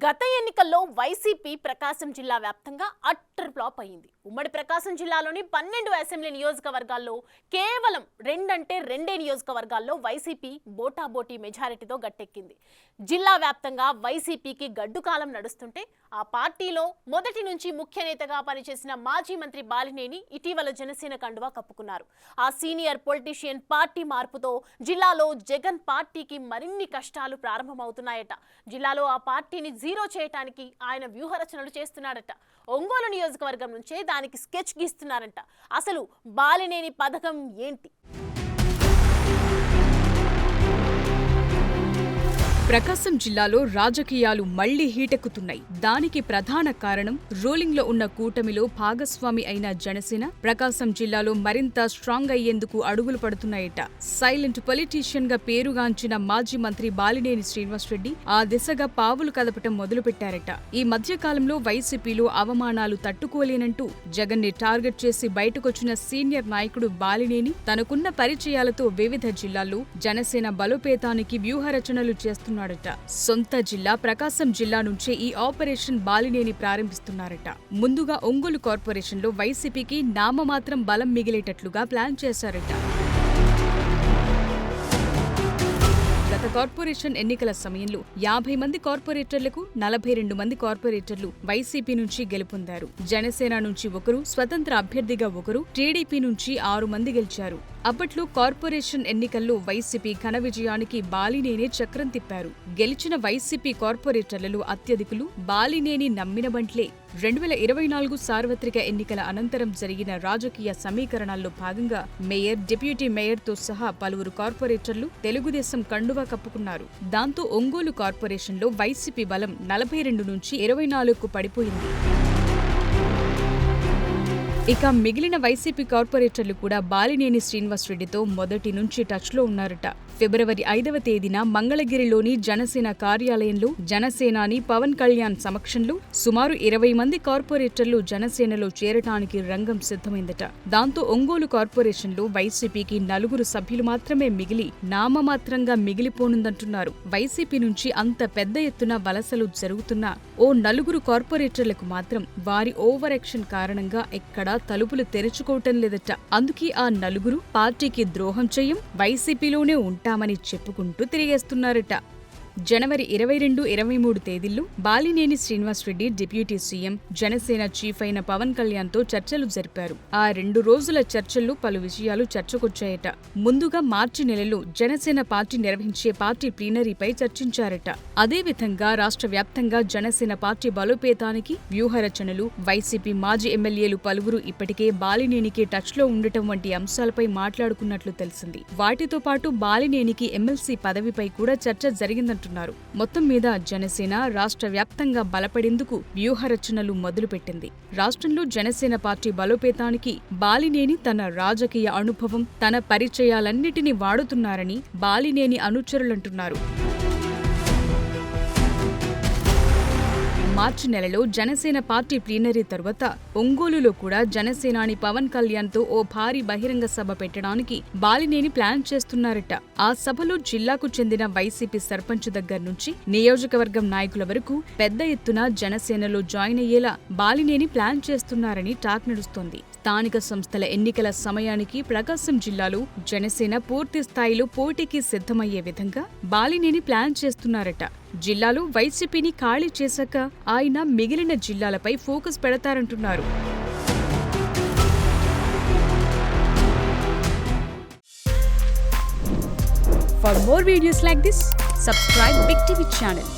గత ఎన్నికల్లో వైసీపీ ప్రకాశం జిల్లా వ్యాప్తంగా అట్టర్ ఫ్లాప్ అయింది. ఉమ్మడి ప్రకాశం జిల్లాలోని 12 అసెంబ్లీ నియోజకవర్గాల్లో కేవలం రెండే నియోజకవర్గాల్లో వైసీపీ బోటాబోటీ మెజారిటీతో గట్టెక్కింది. జిల్లా వ్యాప్తంగా వైసీపీకి గడ్డుకాలం నడుస్తుంటే ఆ పార్టీలో మొదటి నుంచి ముఖ్య నేతగా పనిచేసిన మాజీ మంత్రి బాలినేని ఇటీవల జనసేన కండువా కప్పుకున్నారు. ఆ సీనియర్ పొలిటీషియన్ పార్టీ మార్పుతో జిల్లాలో జగన్ పార్టీకి మరిన్ని కష్టాలు ప్రారంభమవుతున్నాయట. జిల్లాలో ఆ పార్టీని జీరో చేయడానికి ఆయన వ్యూహరచనలు చేస్తున్నాడట. ఒంగోలు నియోజకవర్గం నుంచే దానికి స్కెచ్ గీస్తున్నారంట. అసలు బాలినేని పథకం ఏంటి? ప్రకాశం జిల్లాలో రాజకీయాలు మళ్లీ హీటెక్కుతున్నాయి. దానికి ప్రధాన కారణం రూలింగ్ లో ఉన్న కూటమిలో భాగస్వామి అయిన జనసేన ప్రకాశం జిల్లాలో మరింత స్ట్రాంగ్ అయ్యేందుకు అడుగులు పడుతున్నాయట. సైలెంట్ పొలిటీషియన్ గా పేరుగాంచిన మాజీ మంత్రి బాలినేని శ్రీనివాసరెడ్డి ఆ దిశగా పావులు కదపటం మొదలుపెట్టారట. ఈ మధ్య కాలంలో వైసీపీలో అవమానాలు తట్టుకోలేనంటూ జగన్ ని టార్గెట్ చేసి బయటకొచ్చిన సీనియర్ నాయకుడు బాలినేని తనకున్న పరిచయాలతో వివిధ జిల్లాల్లో జనసేన బలోపేతానికి వ్యూహరచనలు చేస్తున్నారు. సొంత జిల్లా ప్రకాశం జిల్లా నుంచే ఈ ఆపరేషన్ బాలినేని ప్రారంభిస్తున్నారట. ముందుగా ఒంగోలు కార్పొరేషన్లో వైసీపీకి నామమాత్రం బలం మిగిలేటట్లుగా ప్లాన్ చేశారట. గత కార్పొరేషన్ ఎన్నికల సమయంలో 50 మంది కార్పొరేటర్లకు 42 మంది కార్పొరేటర్లు వైసీపీ నుంచి గెలుపొందారు. జనసేన నుంచి ఒకరు, స్వతంత్ర అభ్యర్థిగా ఒకరు, టీడీపీ నుంచి 6 మంది గెలిచారు. అప్పట్లో కార్పొరేషన్ ఎన్నికల్లో వైసీపీ ఘన విజయానికి బాలినేని చక్రం తిప్పారు. గెలిచిన వైసీపీ కార్పొరేటర్లలో అత్యధికులు బాలినేని నమ్మిన బంట్లే. 2024 సార్వత్రిక ఎన్నికల అనంతరం జరిగిన రాజకీయ సమీకరణాల్లో భాగంగా మేయర్, డిప్యూటీ మేయర్తో సహా పలువురు కార్పొరేటర్లు తెలుగుదేశం కండువా కప్పుకున్నారు. దాంతో ఒంగోలు కార్పొరేషన్లో వైసీపీ బలం 42 నుంచి 24కు పడిపోయింది. ఇక మిగిలిన వైసీపీ కార్పొరేటర్లు కూడా బాలినేని శ్రీనివాసరెడ్డితో మొదటి నుంచి టచ్లో ఉన్నారట. ఫిబ్రవరి 5వ తేదీన మంగళగిరిలోని జనసేన కార్యాలయంలో జనసేనాని పవన్ కళ్యాణ్ సమక్షంలో సుమారు 20 మంది కార్పొరేటర్లు జనసేనలో చేరటానికి రంగం సిద్ధమైందట. దాంతో ఒంగోలు కార్పొరేషన్లో వైసీపీకి 4 సభ్యులు మాత్రమే మిగిలి నామమాత్రంగా మిగిలిపోనుందంటున్నారు. వైసీపీ నుంచి అంత పెద్ద ఎత్తున వలసలు జరుగుతున్నా ఓ 4 కార్పొరేటర్లకు మాత్రం వారి ఓవర్ యాక్షన్ కారణంగా ఎక్కడా తలుపులు తెరుచుకోవటం లేదట. అందుకే ఆ 4 పార్టీకి ద్రోహం చేయం, వైసీపీలోనే ఉంటామని చెప్పుకుంటూ తిరిగేస్తున్నారట. జనవరి 22, 23 తేదీల్లో Balineni Srinivasa Reddy deputy CM, Janasena chief అయిన పవన్ కళ్యాణ్తో చర్చలు జరిపారు. ఆ 2 రోజుల చర్చల్లో పలు విషయాలు చర్చకొచ్చాయట. ముందుగా మార్చి నెలలో జనసేన పార్టీ నిర్వహించే పార్టీ ప్లీనరీపై చర్చించారట. అదేవిధంగా రాష్ట్ర వ్యాప్తంగా జనసేన పార్టీ బలోపేతానికి వ్యూహరచనలు, వైసీపీ మాజీ ఎమ్మెల్యేలు పలువురు ఇప్పటికే బాలినేనికి టచ్లో ఉండటం వంటి అంశాలపై మాట్లాడుకున్నట్లు తెలిసింది. వాటితో పాటు బాలినేనికి ఎమ్మెల్సీ పదవిపై కూడా చర్చ జరిగిందంటున్నారు. మొత్తం మీద జనసేన రాష్ట్ర వ్యాప్తంగా బలపడేందుకు వ్యూహరచనలు మొదలుపెట్టింది. రాష్ట్రంలో జనసేన పార్టీ బలోపేతానికి బాలినేని తన రాజకీయ అనుభవం, తన పరిచయాలన్నిటినీ వాడుతున్నారని బాలినేని అనుచరులంటున్నారు. మార్చి నెలలో జనసేన పార్టీ ప్లీనరీ తరువాత ఒంగోలులో కూడా జనసేనాని పవన్ కళ్యాణ్తో ఓ భారీ బహిరంగ సభ పెట్టడానికి బాలినేని ప్లాన్ చేస్తున్నారట. ఆ సభలో జిల్లాకు చెందిన వైసీపీ సర్పంచ్ దగ్గర నుంచి నియోజకవర్గం నాయకుల వరకు పెద్ద ఎత్తున జనసేనలో జాయిన్ అయ్యేలా బాలినేని ప్లాన్ చేస్తున్నారని టాక్ నడుస్తోంది. స్థానిక సంస్థల ఎన్నికల సమయానికి ప్రకాశం జిల్లాలో జనసేన పూర్తి స్థాయిలో పోటీకి సిద్ధమయ్యే విధంగా బాలినేని ప్లాన్ చేస్తున్నారట. జిల్లాలో వైసీపీని ఖాళీ చేశాక ఆయన మిగిలిన జిల్లాలపై focus పెడతారంటున్నారు. For more videos like this, subscribe Big TV channel.